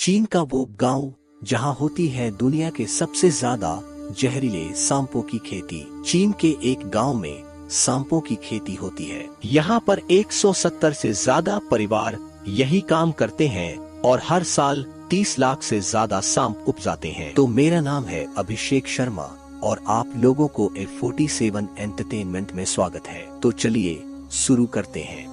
चीन का वो गांव जहां होती है दुनिया के सबसे ज्यादा जहरीले सांपों की खेती। चीन के एक गांव में सांपों की खेती होती है। यहाँ पर 170 से ज्यादा परिवार यही काम करते हैं और हर साल 30 लाख से ज्यादा सांप उपजाते हैं। तो मेरा नाम है अभिषेक शर्मा और आप लोगों को A47 एंटरटेनमेंट में स्वागत है। तो चलिए शुरू करते हैं।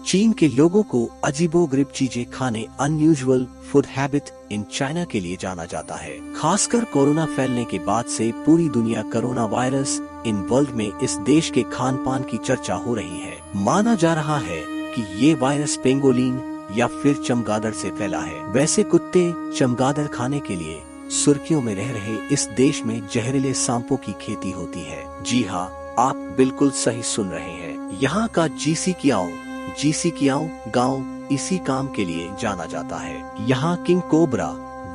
चीन के लोगों को अजीबोगरीब चीजें खाने unusual food habit in China के लिए जाना जाता है। खासकर कोरोना फैलने के बाद से पूरी दुनिया कोरोना वायरस इन वर्ल्ड में इस देश के खान पान की चर्चा हो रही है। माना जा रहा है कि ये वायरस पेंगोलिन या फिर चमगादड़ से फैला है। वैसे कुत्ते चमगादड़ खाने के लिए सुर्खियों में रह रहे इस देश में जहरीले सांपों की खेती होती है। जी हाँ, आप बिल्कुल सही सुन रहे हैं। यहाँ का जीसी गांव इसी काम के लिए जाना जाता है। यहाँ किंग कोबरा,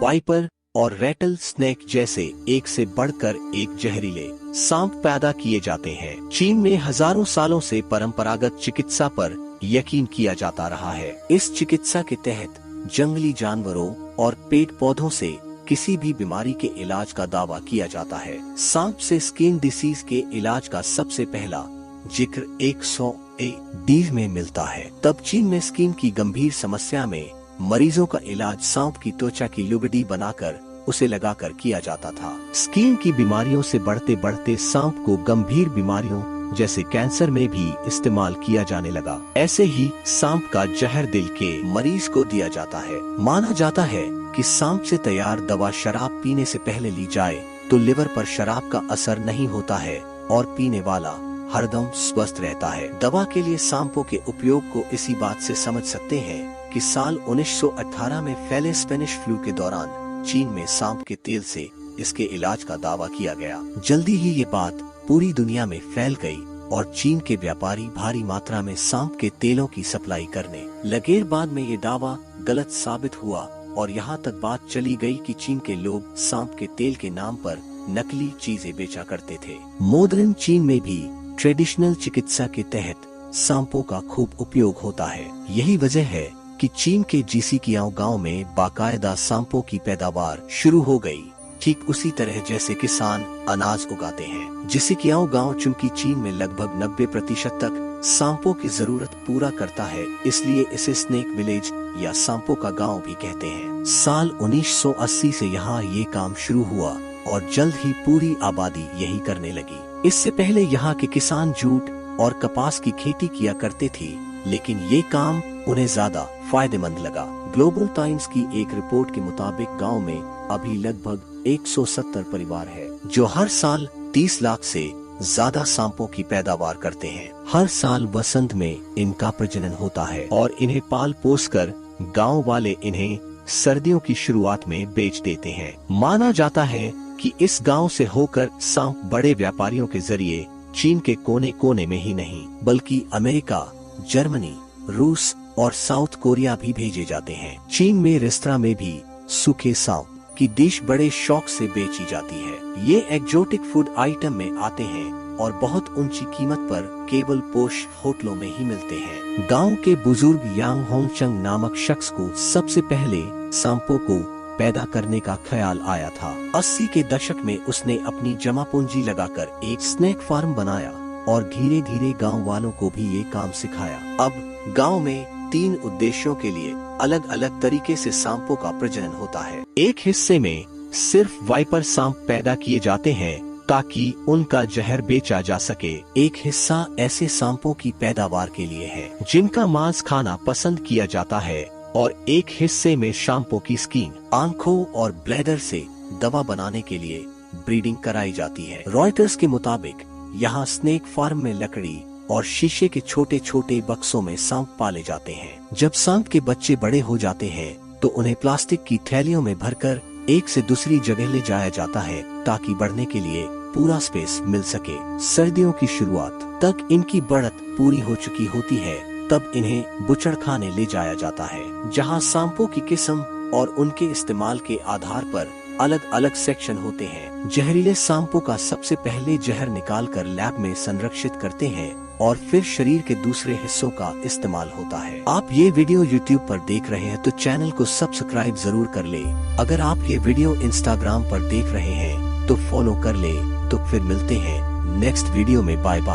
वाइपर और रेटल स्नेक जैसे एक से बढ़कर एक जहरीले सांप पैदा किए जाते हैं। चीन में हजारों सालों से परंपरागत चिकित्सा पर यकीन किया जाता रहा है। इस चिकित्सा के तहत जंगली जानवरों और पेड़ पौधों से किसी भी बीमारी के इलाज का दावा किया जाता है। सांप से स्किन डिसीज के इलाज का सबसे पहला जिक्र 100 में मिलता है। तब चीन में स्किन की गंभीर समस्या में मरीजों का इलाज सांप की त्वचा की लुगड़ी बनाकर उसे लगाकर किया जाता था। स्किन की बीमारियों से बढ़ते बढ़ते सांप को गंभीर बीमारियों जैसे कैंसर में भी इस्तेमाल किया जाने लगा। ऐसे ही सांप का जहर दिल के मरीज को दिया जाता है। माना जाता है कि सांप से तैयार दवा शराब पीने से पहले ली जाए तो लिवर पर शराब का असर नहीं होता है और पीने वाला हरदम स्वस्थ रहता है। दवा के लिए सांपों के उपयोग को इसी बात से समझ सकते हैं कि साल 1918 में फैले स्पेनिश फ्लू के दौरान चीन में सांप के तेल से इसके इलाज का दावा किया गया। जल्दी ही ये बात पूरी दुनिया में फैल गई और चीन के व्यापारी भारी मात्रा में सांप के तेलों की सप्लाई करने लगे। बाद में ये दावा गलत साबित हुआ और यहाँ तक बात चली गई कि चीन के लोग सांप के तेल के नाम पर नकली चीजें बेचा करते थे। मॉडर्न चीन में भी ट्रेडिशनल चिकित्सा के तहत सांपों का खूब उपयोग होता है। यही वजह है कि चीन के जीसीकियाओ गांव में बाकायदा सांपों की पैदावार शुरू हो गई। ठीक उसी तरह जैसे किसान अनाज उगाते हैं। जीसीकियाओ गांव चूंकि चीन में लगभग 90% तक सांपों की जरूरत पूरा करता है, इसलिए इसे स्नेक विलेज या सांपों का गांव भी कहते हैं। साल 1980 से यहाँ ये काम शुरू हुआ और जल्द ही पूरी आबादी यही करने लगी। इससे पहले यहाँ के किसान जूट और कपास की खेती किया करते थे, लेकिन ये काम उन्हें ज्यादा फायदेमंद लगा। ग्लोबल टाइम्स की एक रिपोर्ट के मुताबिक गांव में अभी लगभग 170 परिवार है जो हर साल 30 लाख से ज्यादा सांपों की पैदावार करते हैं। हर साल वसंत में इनका प्रजनन होता है और इन्हें पाल पोस कर गाँव वाले इन्हें सर्दियों की शुरुआत में बेच देते हैं। माना जाता है कि इस गांव से होकर सांप बड़े व्यापारियों के जरिए चीन के कोने कोने में ही नहीं बल्कि अमेरिका, जर्मनी, रूस और साउथ कोरिया भी भेजे जाते हैं। चीन में रेस्तरां में भी सूखे सांप की डिश बड़े शौक से बेची जाती है। ये एक्जोटिक फूड आइटम में आते हैं और बहुत ऊंची कीमत पर केवल पोश होटलों में ही मिलते हैं। गांव के बुजुर्ग यांग होंगचंग नामक शख्स को सबसे पहले सांपों को पैदा करने का ख्याल आया था। 80 के दशक में उसने अपनी जमा पूंजी लगाकर एक स्नेक फार्म बनाया और धीरे धीरे गांव वालों को भी ये काम सिखाया। अब गांव में 3 उद्देश्यों के लिए अलग अलग तरीके से सांपों का प्रजनन होता है। एक हिस्से में सिर्फ वाइपर सांप पैदा किए जाते हैं ताकि उनका जहर बेचा जा सके। एक हिस्सा ऐसे सांपों की पैदावार के लिए है जिनका मांस खाना पसंद किया जाता है और एक हिस्से में सांपों की स्किन, आंखों और ब्लैडर से दवा बनाने के लिए ब्रीडिंग कराई जाती है। रॉयटर्स के मुताबिक यहाँ स्नेक फार्म में लकड़ी और शीशे के छोटे छोटे बक्सों में सांप पाले जाते हैं। जब सांप के बच्चे बड़े हो जाते हैं तो उन्हें प्लास्टिक की थैलियों में भरकर एक से दूसरी जगह ले जाया जाता है ताकि बढ़ने के लिए पूरा स्पेस मिल सके। सर्दियों की शुरुआत तक इनकी बढ़त पूरी हो चुकी होती है, तब इन्हें बुचड़खाने ले जाया जाता है जहां सांपों की किस्म और उनके इस्तेमाल के आधार पर अलग अलग सेक्शन होते हैं। जहरीले सांपों का सबसे पहले जहर निकालकर लैब में संरक्षित करते हैं और फिर शरीर के दूसरे हिस्सों का इस्तेमाल होता है। आप ये वीडियो YouTube पर देख रहे हैं तो चैनल को सब्सक्राइब जरूर कर ले। अगर आप ये वीडियो Instagram पर देख रहे हैं तो फॉलो कर ले। तो फिर मिलते हैं नेक्स्ट वीडियो में। Bye bye.